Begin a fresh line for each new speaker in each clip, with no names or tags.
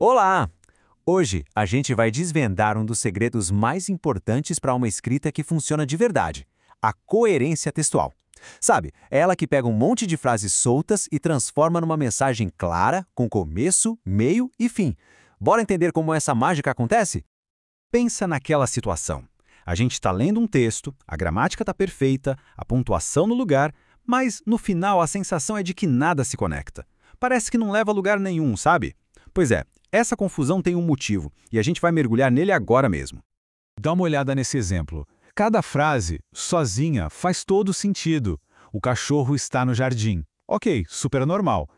Olá! Hoje a gente vai desvendar um dos segredos mais importantes para uma escrita que funciona de verdade: a coerência textual. Sabe, é ela que pega um monte de frases soltas e transforma numa mensagem clara, com começo, meio e fim. Bora entender como essa mágica acontece?
Pensa naquela situação. A gente está lendo um texto, a gramática está perfeita, a pontuação no lugar, mas no final a sensação é de que nada se conecta. Parece que não leva a lugar nenhum, sabe? Pois é, essa confusão tem um motivo e a gente vai mergulhar nele agora mesmo.
Dá uma olhada nesse exemplo. Cada frase, sozinha, faz todo sentido. O cachorro está no jardim. Ok, super normal.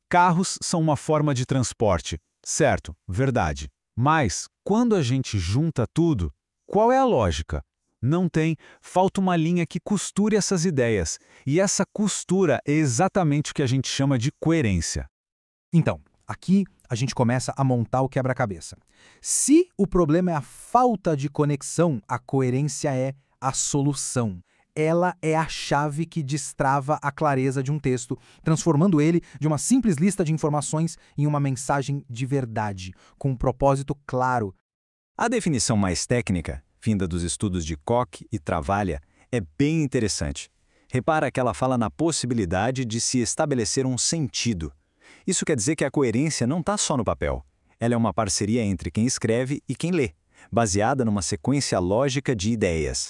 Carros são uma forma de transporte. Certo, verdade. Mas, quando a gente junta tudo, qual é a lógica? Não tem, falta uma linha que costure essas ideias. E essa costura é exatamente o que a gente chama de coerência.
Então, aqui a gente começa a montar o quebra-cabeça. Se o problema é a falta de conexão, a coerência é a solução. Ela é a chave que destrava a clareza de um texto, transformando ele de uma simples lista de informações em uma mensagem de verdade, com um propósito claro.
A definição mais técnica, vinda dos estudos de Koch e Travaglia, é bem interessante. Repara que ela fala na possibilidade de se estabelecer um sentido. Isso quer dizer que a coerência não está só no papel. Ela é uma parceria entre quem escreve e quem lê, baseada numa sequência lógica de ideias.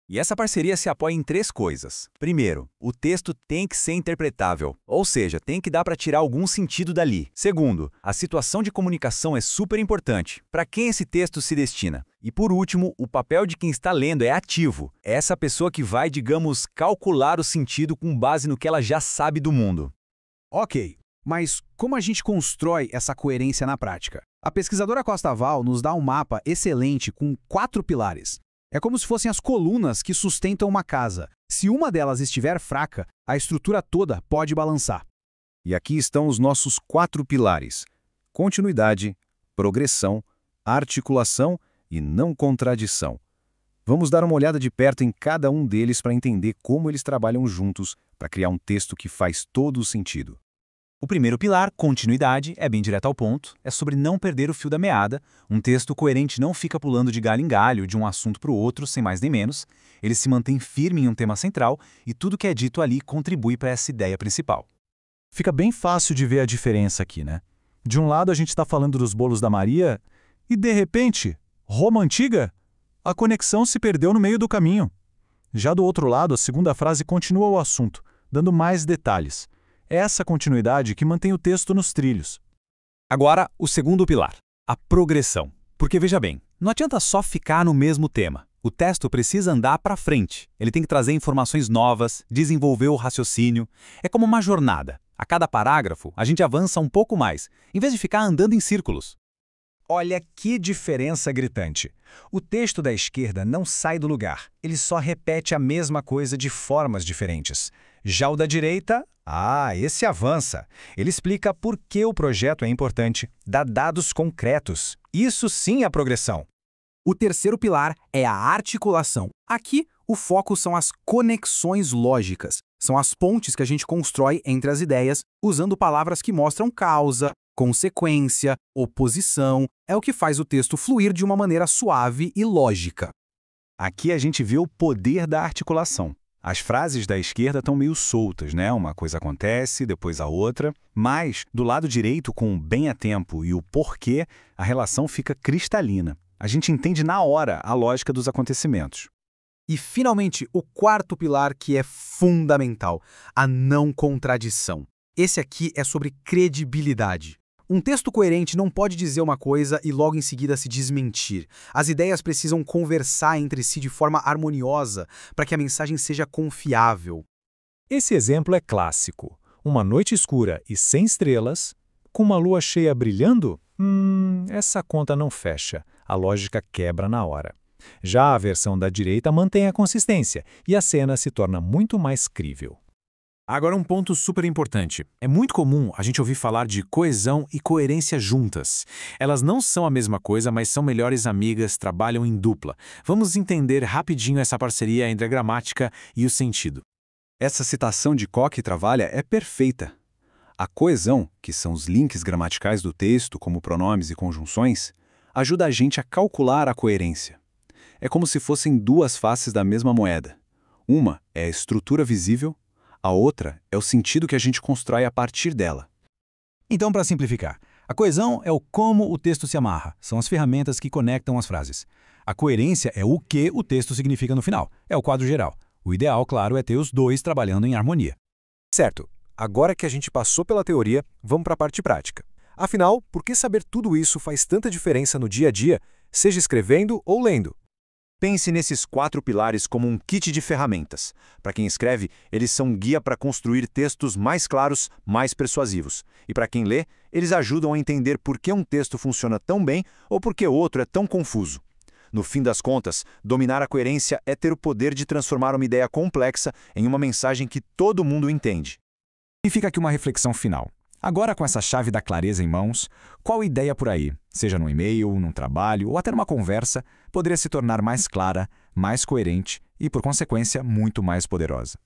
E essa parceria se apoia em três coisas. Primeiro, o texto tem que ser interpretável, ou seja, tem que dar para tirar algum sentido dali. Segundo, a situação de comunicação é super importante. Para quem esse texto se destina? E por último, o papel de quem está lendo é ativo. É essa pessoa que vai, digamos, calcular o sentido com base no que ela já sabe do mundo.
Ok, mas como a gente constrói essa coerência na prática? A pesquisadora Costa Val nos dá um mapa excelente com 4 pilares. É como se fossem as colunas que sustentam uma casa. Se uma delas estiver fraca, a estrutura toda pode balançar.
E aqui estão os nossos 4 pilares: continuidade, progressão, articulação e não contradição. Vamos dar uma olhada de perto em cada um deles para entender como eles trabalham juntos para criar um texto que faz todo o sentido.
O primeiro pilar, continuidade, é bem direto ao ponto, é sobre não perder o fio da meada. Um texto coerente não fica pulando de galho em galho, de um assunto para o outro, sem mais nem menos. Ele se mantém firme em um tema central e tudo que é dito ali contribui para essa ideia principal.
Fica bem fácil de ver a diferença aqui, né? De um lado a gente está falando dos bolos da Maria e, de repente, Roma Antiga? A conexão se perdeu no meio do caminho. Já do outro lado, a segunda frase continua o assunto, dando mais detalhes. É essa continuidade que mantém o texto nos trilhos.
Agora, o segundo pilar, a progressão. Porque veja bem, não adianta só ficar no mesmo tema. O texto precisa andar para frente. Ele tem que trazer informações novas, desenvolver o raciocínio. É como uma jornada. A cada parágrafo, a gente avança um pouco mais, em vez de ficar andando em círculos.
Olha que diferença gritante. O texto da esquerda não sai do lugar, ele só repete a mesma coisa de formas diferentes. Já o da direita, esse avança. Ele explica por que o projeto é importante, dá dados concretos. Isso sim é progressão.
O terceiro pilar é a articulação. Aqui, o foco são as conexões lógicas. São as pontes que a gente constrói entre as ideias, usando palavras que mostram causa, consequência, oposição. É o que faz o texto fluir de uma maneira suave e lógica.
Aqui a gente vê o poder da articulação. As frases da esquerda estão meio soltas, né? Uma coisa acontece, depois a outra. Mas, do lado direito, com o bem a tempo e o porquê, a relação fica cristalina. A gente entende na hora a lógica dos acontecimentos.
E, finalmente, o quarto pilar que é fundamental, a não contradição. Esse aqui é sobre credibilidade. Um texto coerente não pode dizer uma coisa e logo em seguida se desmentir. As ideias precisam conversar entre si de forma harmoniosa para que a mensagem seja confiável.
Esse exemplo é clássico. Uma noite escura e sem estrelas, com uma lua cheia brilhando? Essa conta não fecha. A lógica quebra na hora. Já a versão da direita mantém a consistência e a cena se torna muito mais crível.
Agora um ponto super importante. É muito comum a gente ouvir falar de coesão e coerência juntas. Elas não são a mesma coisa, mas são melhores amigas, trabalham em dupla. Vamos entender rapidinho essa parceria entre a gramática e o sentido.
Essa citação de Koch e Travaglia é perfeita. A coesão, que são os links gramaticais do texto, como pronomes e conjunções, ajuda a gente a calcular a coerência. É como se fossem duas faces da mesma moeda. Uma é a estrutura visível, a outra é o sentido que a gente constrói a partir dela.
Então, para simplificar, a coesão é o como o texto se amarra, são as ferramentas que conectam as frases. A coerência é o que o texto significa no final, é o quadro geral. O ideal, claro, é ter os dois trabalhando em harmonia.
Certo. Agora que a gente passou pela teoria, vamos para a parte prática. Afinal, por que saber tudo isso faz tanta diferença no dia a dia, seja escrevendo ou lendo?
Pense nesses 4 pilares como um kit de ferramentas. Para quem escreve, eles são um guia para construir textos mais claros, mais persuasivos. E para quem lê, eles ajudam a entender por que um texto funciona tão bem ou por que outro é tão confuso. No fim das contas, dominar a coerência é ter o poder de transformar uma ideia complexa em uma mensagem que todo mundo entende.
E fica aqui uma reflexão final. Agora, com essa chave da clareza em mãos, qual ideia por aí, seja num e-mail, num trabalho ou até numa conversa, poderia se tornar mais clara, mais coerente e, por consequência, muito mais poderosa?